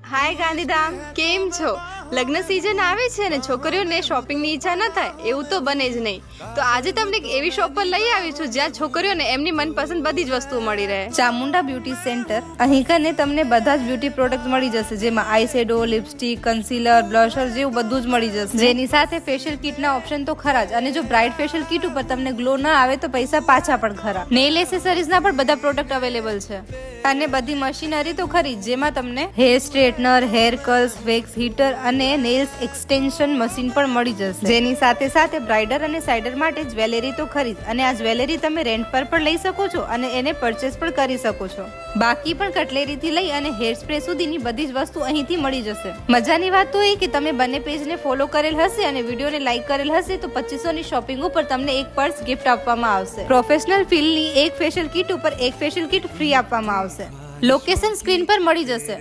હાય ગાંધીધામ, કેમ છો? લગ્ન સીઝન આવે છે ને છોકરીઓને શોપિંગની ઈચ્છા ન થાય એવું તો બને જ નહીં. તો આજે તમને એક એવી શોપ પર લઈ આવી છું જ્યાં છોકરીઓને એમની મનપસંદ બધી જ વસ્તુઓ મળી રહે. Chamunda beauty centre. અહીં કને તમને બધા જ બ્યુટી પ્રોડક્ટ મળી જશે, જેમાં eye shadow, lipstick, concealer, blusher જેવું બધું જ મળી જશે. જેની સાથે ફેશિયલ કિટના ઓપ્શન તો ખરા જ, અને જો બ્રાઇટ ફેશિયલ કિટ ઉપર તમને ગ્લો ના આવે તો પૈસા પાછા પણ ખરા. નેલ એસેસરીઝના પણ બધા પ્રોડક્ટ અવેલેબલ છે, અને બધી મશીનરી તો ખરી જ, જેમાં તમને hair straightener, hair curls, wax heater અને નેલ્સ એક્સટેન્શન મશીન પણ મળી જશે. જેની સાથે સાથે બ્રાઇડર અને સાઇડર માટે જ્વેલરી તો ખરી જ, અને આ જ્વેલરી તમે રેન્ટ પર પણ લઈ શકો છો અને એને પરચેસ પણ કરી શકો છો. બાકી પણ કટલેરી થી લઈ અને હેર સ્પ્રે સુધીની બધી જ વસ્તુ અહીંથી મળી જશે. મજાની વાત તો એ કે તમે બંને પેજને ફોલો કરેલ હશે અને વિડીયોને લાઈક કરેલ હશે તો 2500 ની શોપિંગ ઉપર તમને એક પર્સ ગિફ્ટ આપવામાં આવશે. પ્રોફેશનલ ફીલની એક ફેશિયલ કિટ ઉપર એક ફેશિયલ કિટ ફ્રી આપવામાં આવશે. લોકેશન સ્ક્રીન પર મળી જશે.